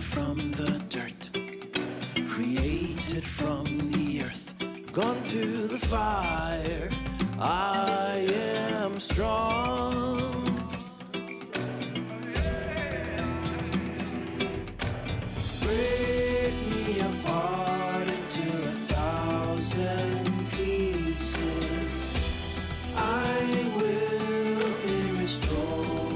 from the dirt, created from the earth, gone through the fire. I am strong. Break me apart into 1,000 pieces. I will be restored.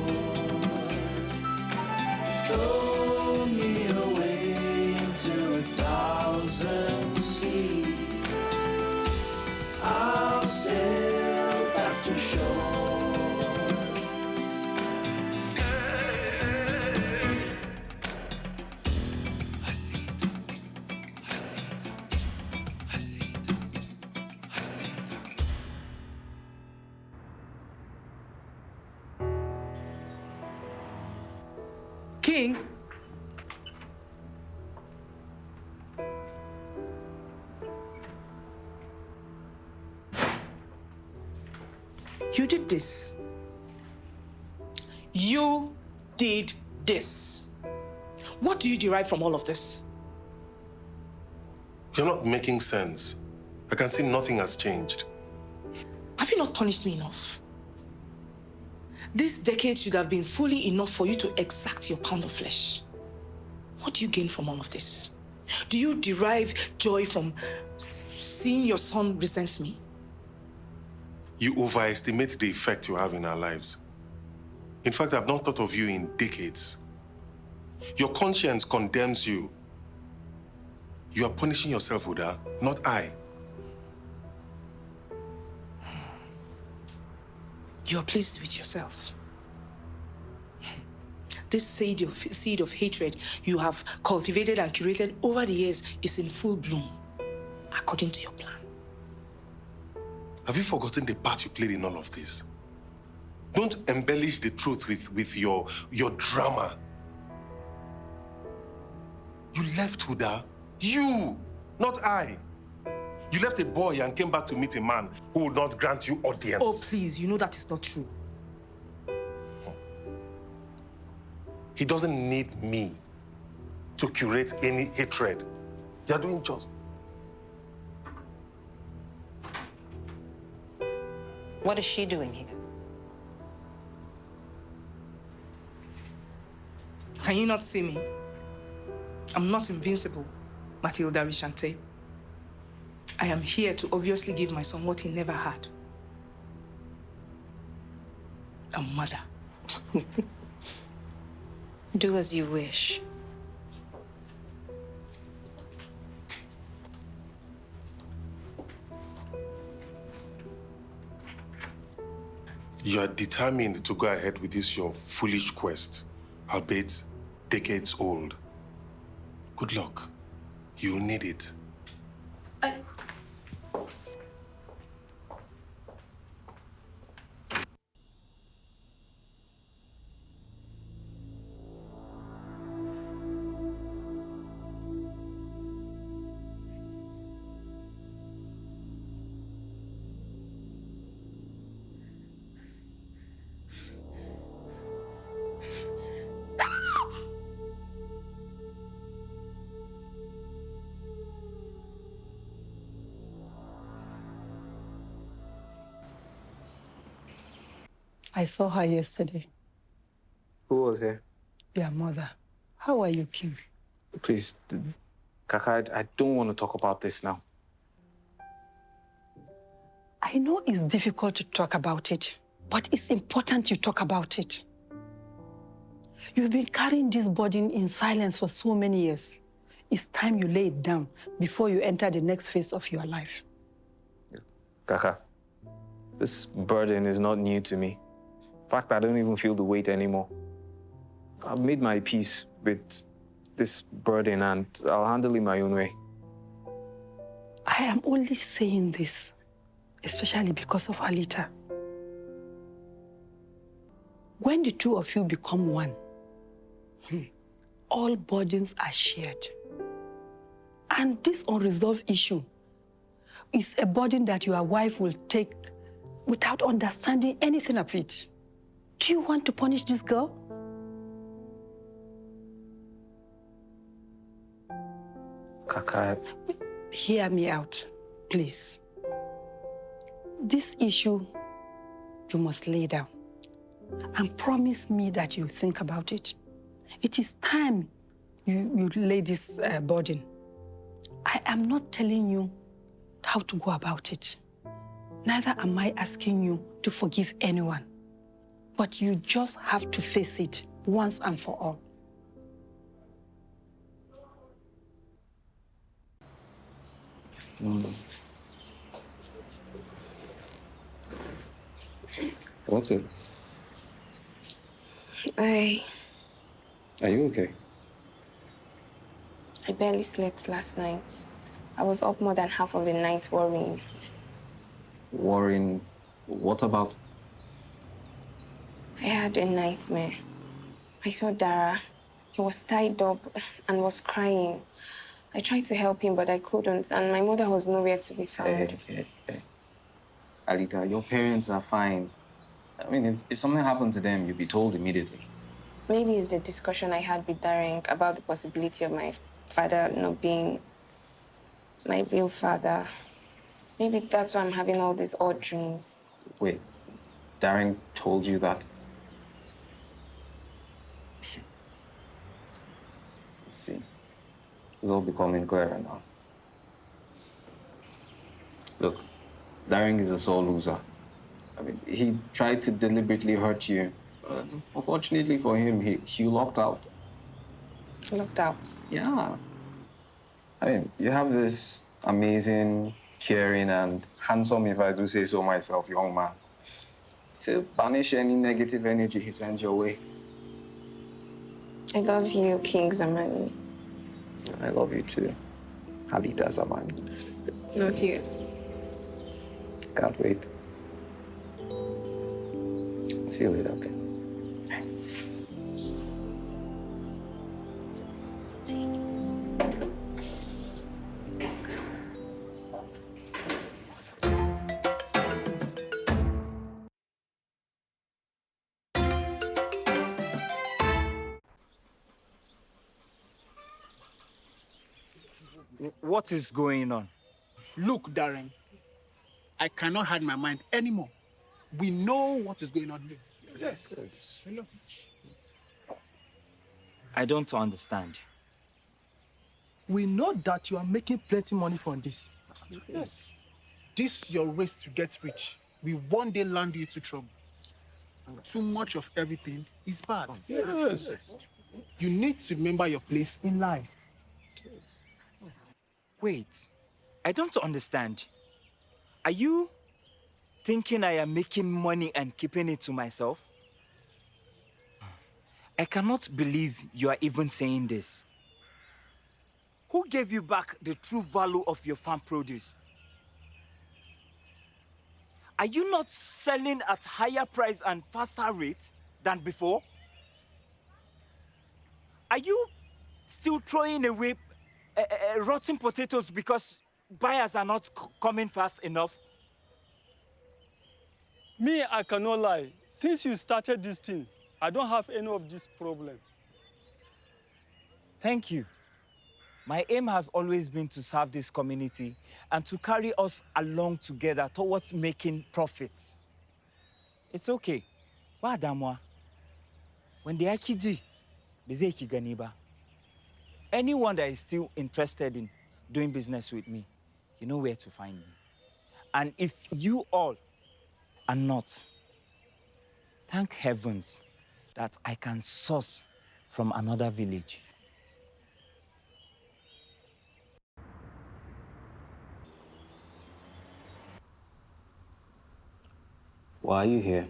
Throw me away into 1,000 seas. I'll sail back to shore. King? You did this. You did this. What do you derive from all of this? You're not making sense. I can see nothing has changed. Have you not punished me enough? This decade should have been fully enough for you to exact your pound of flesh. What do you gain from all of this? Do you derive joy from seeing your son resent me? You overestimate the effect you have in our lives. In fact, I've not thought of you in decades. Your conscience condemns you. You are punishing yourself, Huda, not I. You're pleased with yourself. This seed of hatred you have cultivated and curated over the years is in full bloom, according to your plan. Have you forgotten the part you played in all of this? Don't embellish the truth with your drama. You left Huda. You, not I. You left a boy and came back to meet a man who would not grant you audience. Oh, please, you know that is not true. He doesn't need me to curate any hatred. You're doing just. What is she doing here? Can you not see me? I'm not invincible, Matilda Rishante. I am here to obviously give my son what he never had. A mother. Do as you wish. You are determined to go ahead with this your foolish quest, albeit decades old. Good luck. You'll need it. I saw her yesterday. Who was here? Your mother. How are you, King? Please, Kaka, I don't want to talk about this now. I know it's difficult to talk about it, but it's important you talk about it. You've been carrying this burden in silence for so many years. It's time you lay it down before you enter the next phase of your life. Kaka, this burden is not new to me. In fact, I don't even feel the weight anymore. I've made my peace with this burden and I'll handle it my own way. I am only saying this, especially because of Alita. When the two of you become one, all burdens are shared. And this unresolved issue is a burden that your wife will take without understanding anything of it. Do you want to punish this girl? Kaka. Hear me out, please. This issue, you must lay down and promise me that you think about it. It is time you lay this burden. I am not telling you how to go about it. Neither am I asking you to forgive anyone. But you just have to face it once and for all. What's it? Are you okay? I barely slept last night. I was up more than half of the night worrying. Worrying? What about? I had a nightmare. I saw Dara. He was tied up and was crying. I tried to help him, but I couldn't, and my mother was nowhere to be found. Hey. Alita, your parents are fine. I mean, if something happened to them, you'd be told immediately. Maybe it's the discussion I had with Dareng about the possibility of my father not being my real father. Maybe that's why I'm having all these odd dreams. Wait, Dareng told you that? Let's see. It's all becoming clearer now. Look, Dareng is a sore loser. I mean, he tried to deliberately hurt you. Unfortunately for him, he locked out. Locked out? Yeah. I mean, you have this amazing, caring, and handsome, if I do say so myself, young man. To banish any negative energy he sends your way. I love you, King Zamani. I love you too, Halita Zamani. Not yet. Can't wait. See you later, okay? What is going on? Look, Darren, I cannot hide my mind anymore. We know what is going on here. Yes. Hello. I don't understand. We know that you are making plenty money from this. Yes. This your race to get rich. We one day land you to trouble. Too much of everything is bad. Yes. You need to remember your place in life. Wait, I don't understand. Are you thinking I am making money and keeping it to myself? I cannot believe you are even saying this. Who gave you back the true value of your farm produce? Are you not selling at higher price and faster rate than before? Are you still throwing away rotten potatoes because buyers are not coming fast enough? Me, I cannot lie. Since you started this thing, I don't have any of this problem. Thank you. My aim has always been to serve this community and to carry us along together towards making profits. It's okay. Wadamwa. When the akiji, bezeki ganiba. Anyone that is still interested in doing business with me, you know where to find me. And if you all are not, thank heavens that I can source from another village. Why are you here?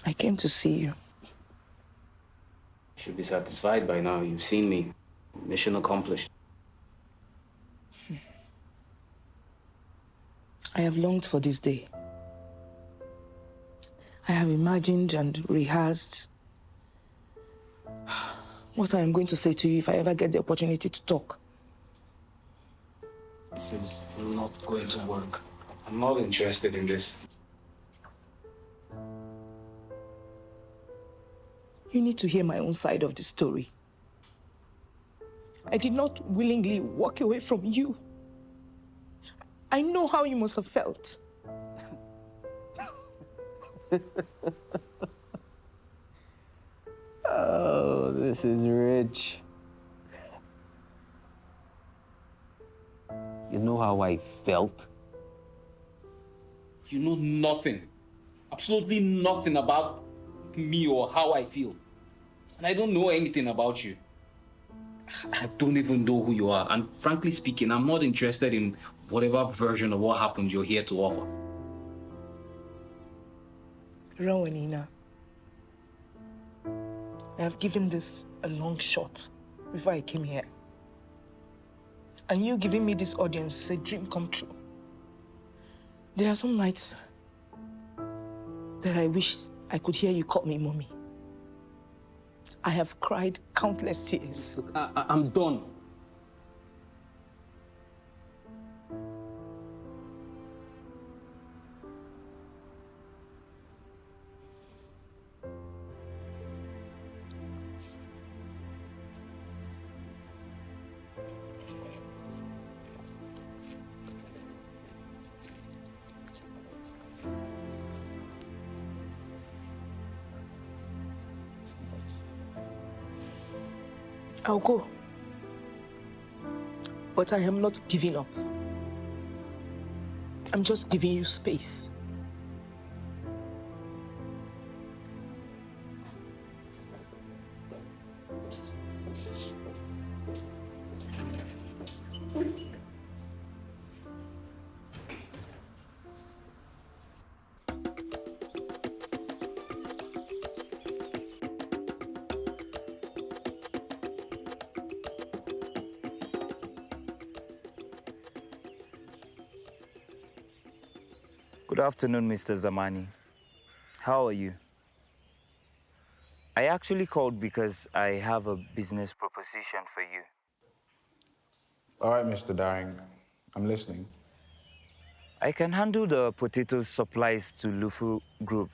I came to see you. You should be satisfied by now. You've seen me. Mission accomplished. I have longed for this day. I have imagined and rehearsed what I am going to say to you if I ever get the opportunity to talk. This is not going to work. I'm not interested in this. You need to hear my own side of the story. I did not willingly walk away from you. I know how you must have felt. Oh, this is rich. You know how I felt? You know nothing, absolutely nothing about me or how I feel. And I don't know anything about you. I don't even know who you are. And frankly speaking, I'm not interested in whatever version of what happened you're here to offer. Rawanina, I have given this a long shot before I came here. And you giving me this audience is a dream come true. There are some nights that I wish I could hear you call me mommy. I have cried countless tears. Look, I'm done. I'll go. But I am not giving up. I'm just giving you space. Good afternoon, Mr. Zamani. How are you? I actually called because I have a business proposition for you. All right, Mr. Dareng. I'm listening. I can handle the potato supplies to Lufu Group.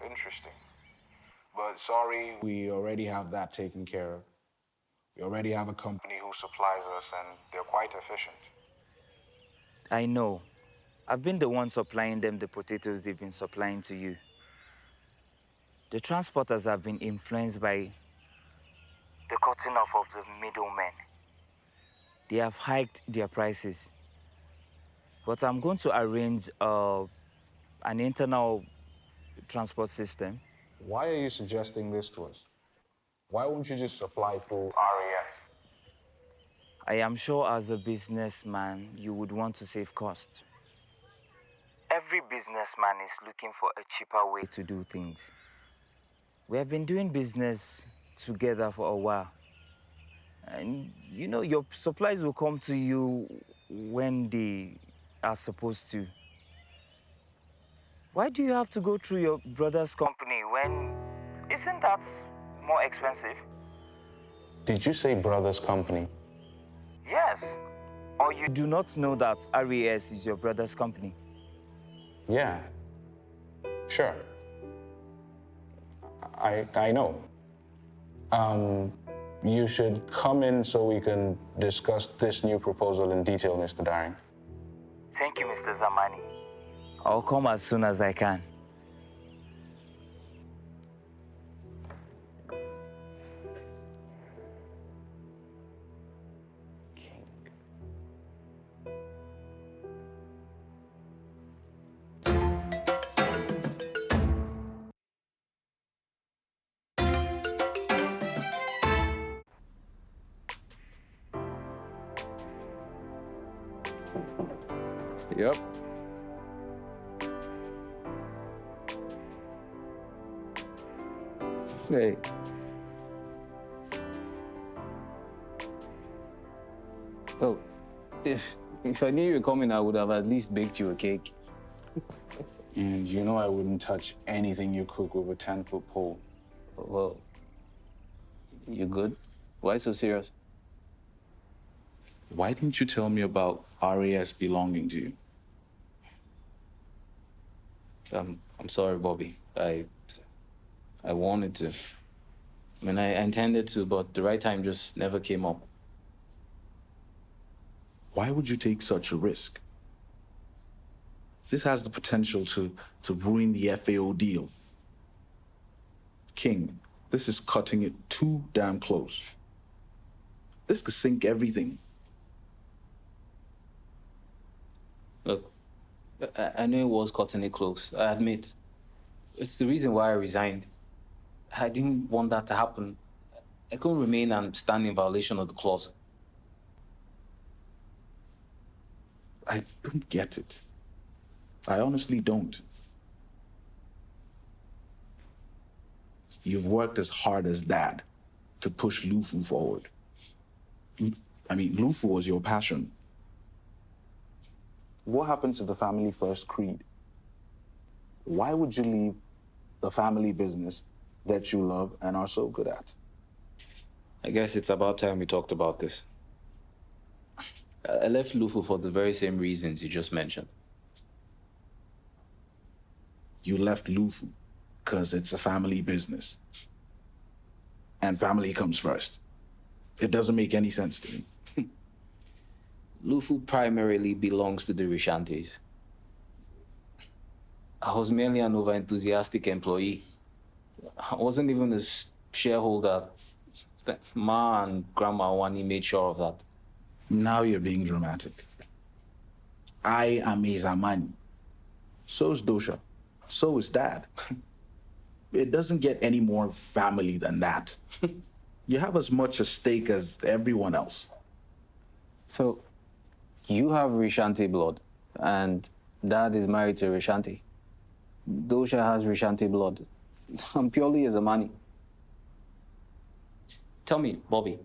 Interesting. But sorry, we already have that taken care of. We already have a company who supplies us, and they're quite efficient. I know. I've been the one supplying them the potatoes they've been supplying to you. The transporters have been influenced by the cutting off of the middlemen. They have hiked their prices. But I'm going to arrange an internal transport system. Why are you suggesting this to us? Why won't you just supply through RAS? I am sure as a businessman, you would want to save costs. Every businessman is looking for a cheaper way to do things. We have been doing business together for a while. And you know, your supplies will come to you when they are supposed to. Why do you have to go through your brother's company when isn't that more expensive? Did you say brother's company? Yes. Or you do not know that RAS is your brother's company? Yeah. Sure. I know. You should come in so we can discuss this new proposal in detail, Mr. Dareng. Thank you, Mr. Zamani. I'll come as soon as I can. Yep. Hey. Oh, if I knew you were coming, I would have at least baked you a cake. And you know I wouldn't touch anything you cook with a 10-foot pole. Well, you good? Why so serious? Why didn't you tell me about RAS belonging to you? I'm sorry, Bobby. I wanted to. I mean, I intended to, but the right time just never came up. Why would you take such a risk? This has the potential to ruin the FAO deal. King, this is cutting it too damn close. This could sink everything. Look, I know it was cutting it close, I admit. It's the reason why I resigned. I didn't want that to happen. I couldn't remain and stand in violation of the clause. I don't get it. I honestly don't. You've worked as hard as Dad to push Lufu forward. I mean, Lufu was your passion. What happened to the family first creed? Why would you leave the family business that you love and are so good at? I guess it's about time we talked about this. I left Lufu for the very same reasons you just mentioned. You left Lufu because it's a family business. And family comes first. It doesn't make any sense to me. Lufu primarily belongs to the Rishantes. I was merely an over-enthusiastic employee. I wasn't even a shareholder. Ma and Grandma Wani made sure of that. Now you're being dramatic. I am a Zamani. So is Dosha. So is Dad. It doesn't get any more family than that. You have as much a stake as everyone else. So, you have Rishanti blood, and Dad is married to Rishanti. Dosha has Rishanti blood. I'm purely a Zamani. Tell me, Bobby,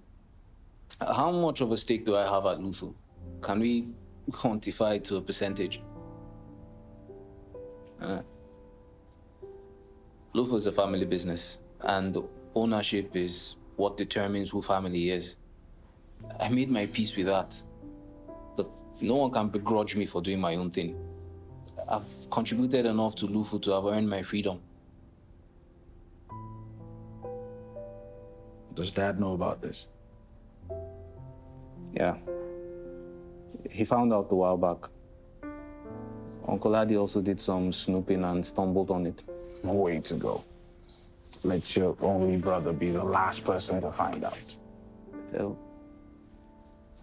how much of a stake do I have at Lufu? Can we quantify it to a percentage? Lufu is a family business, and ownership is what determines who family is. I made my peace with that. Look, no one can begrudge me for doing my own thing. I've contributed enough to Lufu to have earned my freedom. Does Dad know about this? Yeah. He found out a while back. Uncle Adi also did some snooping and stumbled on it. Way to go. Let your only brother be the last person to find out.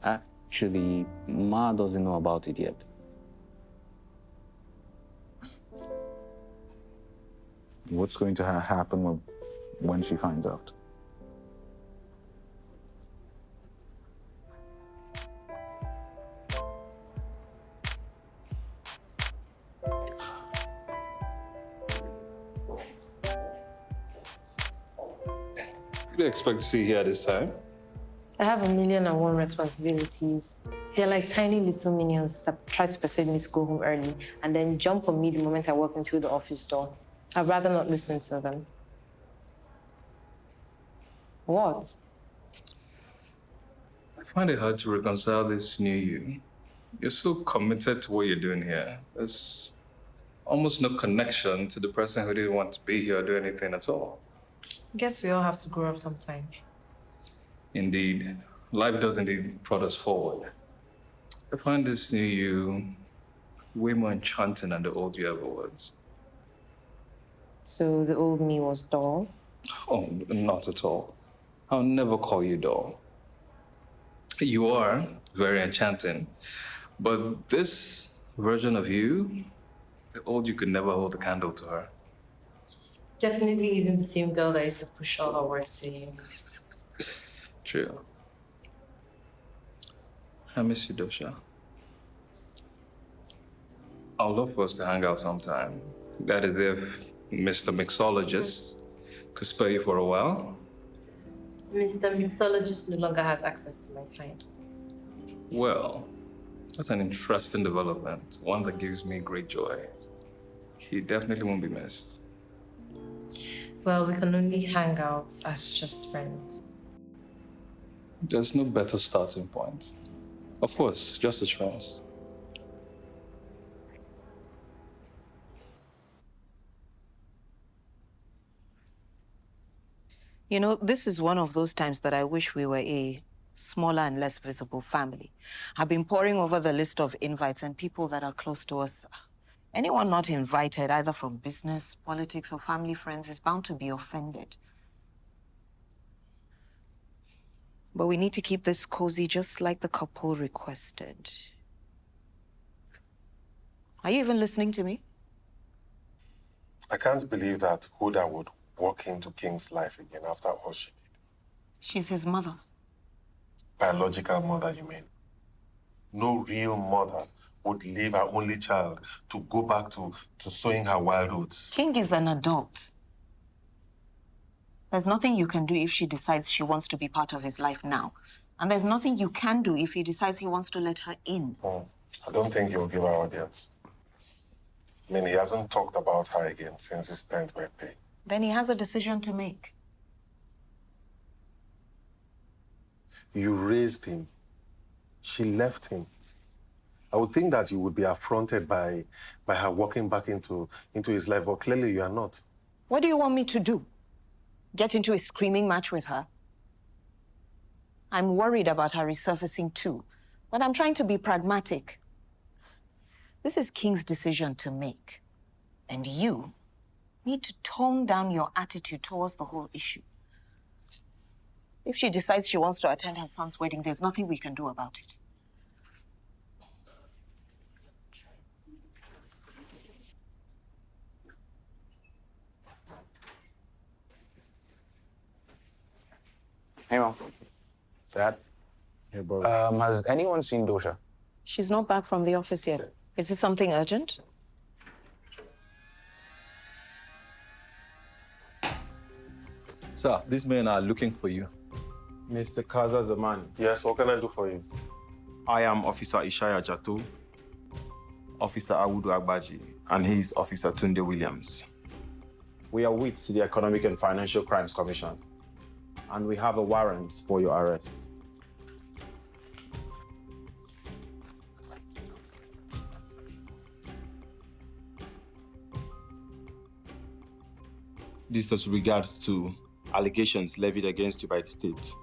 Actually, Ma doesn't know about it yet. What's going to happen when she finds out? What do you expect to see here this time? I have 1,000,001 responsibilities. They're like tiny little minions that try to persuade me to go home early and then jump on me the moment I walk in through the office door. I'd rather not listen to them. What? I find it hard to reconcile this new you. You're so committed to what you're doing here. There's almost no connection to the person who didn't want to be here or do anything at all. Guess we all have to grow up sometime. Indeed. Life does indeed prod us forward. I find this new you way more enchanting than the old you ever was. So the old me was dull? Oh, not at all. I'll never call you dull. You are very enchanting, but this version of you, the old you could never hold a candle to her. Definitely isn't the same girl that used to push all her work to you. True. I miss you, Dosha. I'd love for us to hang out sometime. That is if Mr. Mixologist could spare you for a while. Mr. Mixologist no longer has access to my time. Well, that's an interesting development, one that gives me great joy. He definitely won't be missed. Well, we can only hang out as just friends. There's no better starting point. Of course, just as friends. You know, this is one of those times that I wish we were a smaller and less visible family. I've been poring over the list of invites and people that are close to us. Anyone not invited, either from business, politics, or family friends, is bound to be offended. But we need to keep this cozy just like the couple requested. Are you even listening to me? I can't believe that Huda would walk into King's life again after all she did. She's his mother. Biological mother, you mean? No real mother would leave her only child to go back to sowing her wild oats. King is an adult. There's nothing you can do if she decides she wants to be part of his life now. And there's nothing you can do if he decides he wants to let her in. I don't think he'll give her audience. I mean, he hasn't talked about her again since his 10th birthday. Then he has a decision to make. You raised him. She left him. I would think that you would be affronted by her walking back into his life, but clearly you are not. What do you want me to do? Get into a screaming match with her? I'm worried about her resurfacing too, but I'm trying to be pragmatic. This is King's decision to make, and you need to tone down your attitude towards the whole issue. If she decides she wants to attend her son's wedding, there's nothing we can do about it. Hey, Mom. Dad? Hey, bro. Has anyone seen Dosha? She's not back from the office yet. Is it something urgent? Sir, these men are looking for you. Mr. Kaza Zamani. Yes, what can I do for you? I am Officer Ishaya Jato, Officer Awudu Agbaji, and he is Officer Tunde Williams. We are with the Economic and Financial Crimes Commission, and we have a warrant for your arrest. This is regards to allegations levied against you by the state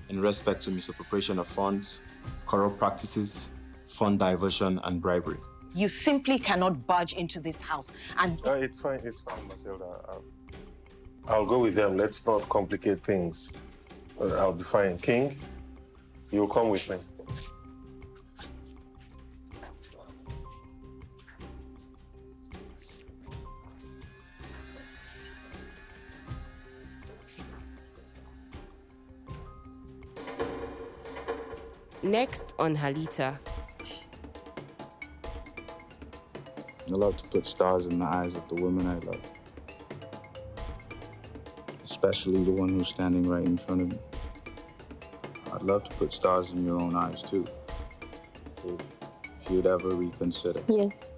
in respect to misappropriation of funds, corrupt practices, fund diversion, and bribery. You simply cannot barge into this house and... It's fine, Matilda. I'll go with them. Let's not complicate things. I'll be fine. King, you'll come with me. Next on Halita. I love to put stars in the eyes of the women I love. Especially the one who's standing right in front of me. I'd love to put stars in your own eyes, too. If you'd ever reconsider. Yes.